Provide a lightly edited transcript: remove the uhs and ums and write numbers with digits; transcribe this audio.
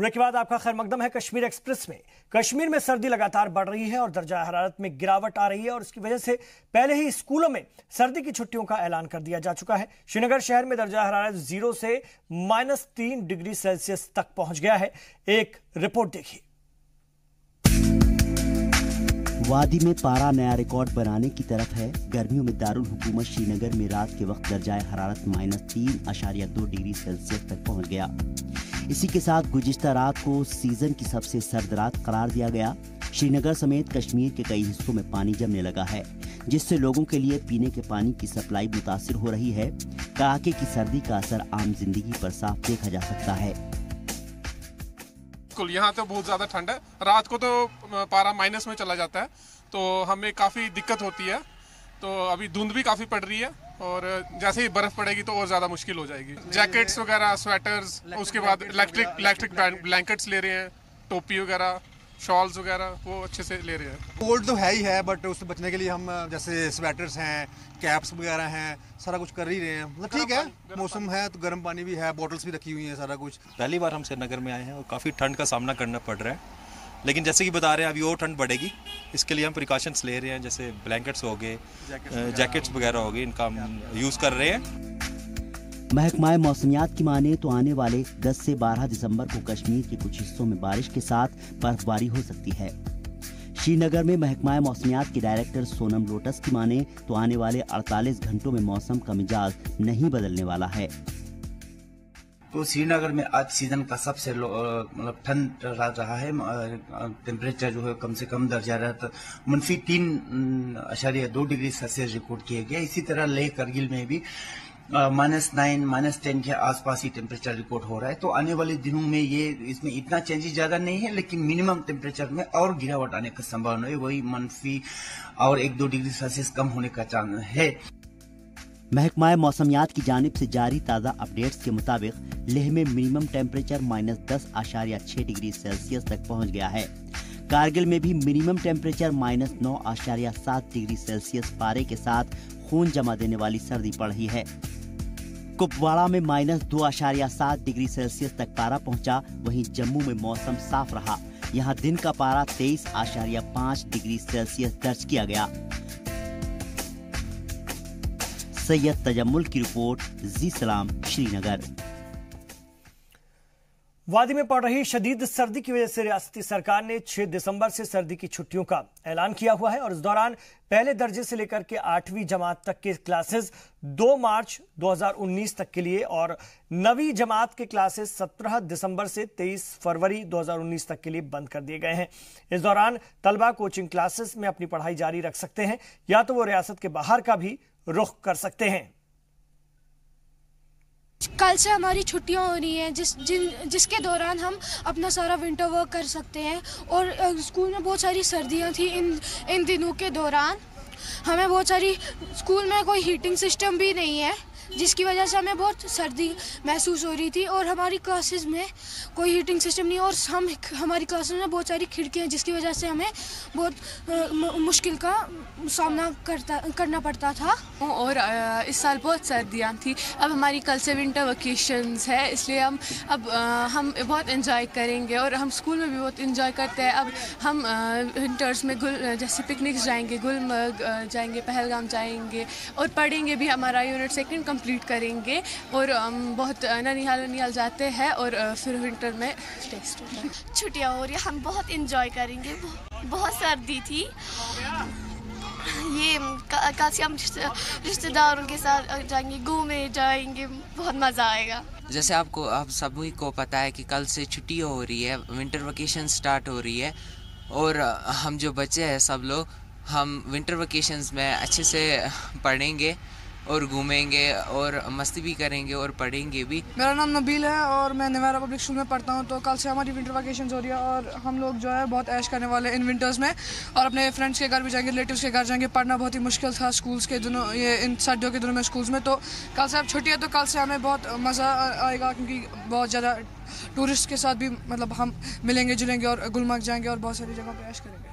Break के बाद आपका खैर मकदम है कश्मीर एक्सप्रेस में। कश्मीर में सर्दी लगातार बढ़ रही है और दर्जा हरारत में गिरावट आ रही है और इसकी वजह से पहले ही स्कूलों में सर्दी की छुट्टियों का ऐलान कर दिया जा चुका है। श्रीनगर शहर में दर्जा हरारत 0 से -3 डिग्री सेल्सियस तक पहुंच गया है। एक रिपोर्ट देखिए। वादी में पारा नया रिकॉर्ड बनाने की तरफ है। गर्मियों में दारुल हुकूमत श्रीनगर में रात के वक्त दर्जाए हरारत -3.2 डिग्री सेल्सियस तक पहुंच गया। इसी के साथ गुज़िश्ता रात को सीजन की सबसे सर्द रात करार दिया गया। श्रीनगर समेत कश्मीर के कई हिस्सों में पानी जमने लगा है, जिससे लोगों के लिए पीने के पानी की सप्लाई मुतासिर हो रही है। कड़ाके की सर्दी का असर आम जिंदगी पर साफ देखा जा सकता है। यहाँ तो बहुत ज़्यादा ठंड है। रात को तो पारा माइनस में चला जाता है, तो हमें काफ़ी दिक्कत होती है। तो अभी धुंध भी काफ़ी पड़ रही है और जैसे ही बर्फ़ पड़ेगी तो और ज़्यादा मुश्किल हो जाएगी। जैकेट्स वगैरह, स्वेटर्स, उसके बाद इलेक्ट्रिक ब्लैंकेट्स ले रहे हैं, टोपी वगैरह, शॉल्स वगैरह वो अच्छे से ले रहे हैं। कोल्ड तो है ही है, बट उससे बचने के लिए हम जैसे स्वेटर्स हैं, कैप्स वगैरह हैं, सारा कुछ कर ही रहे हैं। मतलब ठीक है, मौसम है तो गर्म पानी भी है, बॉटल्स भी रखी हुई हैं, सारा कुछ। पहली बार हम श्रीनगर में आए हैं और काफ़ी ठंड का सामना करना पड़ रहा है, लेकिन जैसे कि बता रहे हैं अभी और ठंड बढ़ेगी। इसके लिए हम प्रिकॉशंस ले रहे हैं, जैसे ब्लैंकेट्स हो गए, जैकेट्स वगैरह हो गए, इनका हम यूज़ कर रहे हैं। महकमा मौसमियात की माने तो आने वाले 10 से 12 दिसंबर को कश्मीर के कुछ हिस्सों में बारिश के साथ बर्फबारी हो सकती है। श्रीनगर में महकमा मौसमियात के डायरेक्टर सोनम लोटस की माने तो आने वाले 48 घंटों में मौसम का मिजाज नहीं बदलने वाला है। तो श्रीनगर में आज सीजन का सबसे मतलब ठंड रहा है। टेम्परेचर जो है कम से कम दर्जा -3.2 डिग्री सेल्सियस रिकॉर्ड किया गया। इसी तरह लेह करगिल में भी -9, -10 के आसपास ही टेम्परेचर रिकॉर्ड हो रहा है। तो आने वाले दिनों में ये इसमें इतना चेंजेस ज्यादा नहीं है, लेकिन मिनिमम टेम्परेचर में और गिरावट आने का संभावना है। वही -1 और 1-2 डिग्री सेल्सियस कम होने का चांस है। महकमा मौसमियात की जानिब से जारी ताज़ा अपडेट्स के मुताबिक लेह में मिनिमम टेम्परेचर -10.6 डिग्री सेल्सियस तक पहुंच गया है। कारगिल में भी मिनिमम टेम्परेचर -9.7 डिग्री सेल्सियस पारे के साथ खून जमा देने वाली सर्दी पड़ रही है। कुपवाड़ा में -2.7 डिग्री सेल्सियस तक पारा पहुंचा। वहीं जम्मू में मौसम साफ रहा। यहां दिन का पारा 23.5 डिग्री सेल्सियस दर्ज किया गया। सैयद तजम्मुल की रिपोर्ट, जी सलाम, श्रीनगर। वादी में पड़ रही शदीद सर्दी की वजह से रियासती सरकार ने 6 दिसंबर से सर्दी की छुट्टियों का ऐलान किया हुआ है और इस दौरान पहले दर्जे से लेकर के 8वीं जमात तक के क्लासेस 2 मार्च 2019 तक के लिए और 9वीं जमात के क्लासेस 17 दिसंबर से 23 फरवरी 2019 तक के लिए बंद कर दिए गए हैं। इस दौरान तलबा कोचिंग क्लासेस में अपनी पढ़ाई जारी रख सकते हैं या तो वो रियासत के बाहर का भी रुख कर सकते हैं। कल से हमारी छुट्टियां हो रही हैं, जिसके दौरान हम अपना सारा विंटर वर्क कर सकते हैं। और स्कूल में बहुत सारी सर्दियां थी इन दिनों के दौरान। हमें बहुत सारी स्कूल में कोई हीटिंग सिस्टम भी नहीं है, जिसकी वजह से हमें बहुत सर्दी महसूस हो रही थी। और हमारी क्लासेस में कोई हीटिंग सिस्टम नहीं और हमारी क्लासेस में बहुत सारी खिड़कियाँ, जिसकी वजह से हमें बहुत मुश्किल का सामना करना पड़ता था। और इस साल बहुत सर्दियाँ थी। अब हमारी कल से विंटर वेकेशंस है, इसलिए हम बहुत एंजॉय करेंगे और हम स्कूल में भी बहुत एंजॉय करते हैं। अब हम विंटर्स में जैसे पिकनिक्स जाएंगे, गुलमर्ग जाएंगे, पहलगाम जाएंगे और पढ़ेंगे भी। हमारा यूनिट 2 कंप्लीट करेंगे और बहुत ननिहाल जाते हैं और फिर विंटर में टेस्ट होता है। छुट्टियाँ हो रही है, हम बहुत एंजॉय करेंगे। बहुत सर्दी थी। ये कल से हम रिश्तेदारों के साथ जाएंगे, घूमने जाएंगे, बहुत मज़ा आएगा। जैसे आप सभी को पता है कि कल से छुट्टी हो रही है, विंटर वेकेशन स्टार्ट हो रही है और हम जो बच्चे हैं सब लोग हम विंटर वेकेशंस में अच्छे से पढ़ेंगे और घूमेंगे और मस्ती भी करेंगे और पढ़ेंगे भी। मेरा नाम नबील है और मैं निवारा पब्लिक स्कूल में पढ़ता हूँ। तो कल से हमारी विंटर वेकेशन हो रही है और हम लोग जो है बहुत ऐश करने वाले इन विंटर्स में और अपने फ्रेंड्स के घर भी जाएंगे, रिलेटिव्स के घर जाएंगे। पढ़ना बहुत ही मुश्किल था स्कूल्स के दिनों, ये इन सर्दियों के दिनों में स्कूल्स में। तो कल से अब छुट्टी है, तो कल से हमें बहुत मज़ा आएगा, क्योंकि बहुत ज़्यादा टूरिस्ट के साथ भी मतलब हम मिलेंगे जुलेंगे और गुलमर्ग जाएंगे और बहुत सारी जगह पर ऐश करेंगे।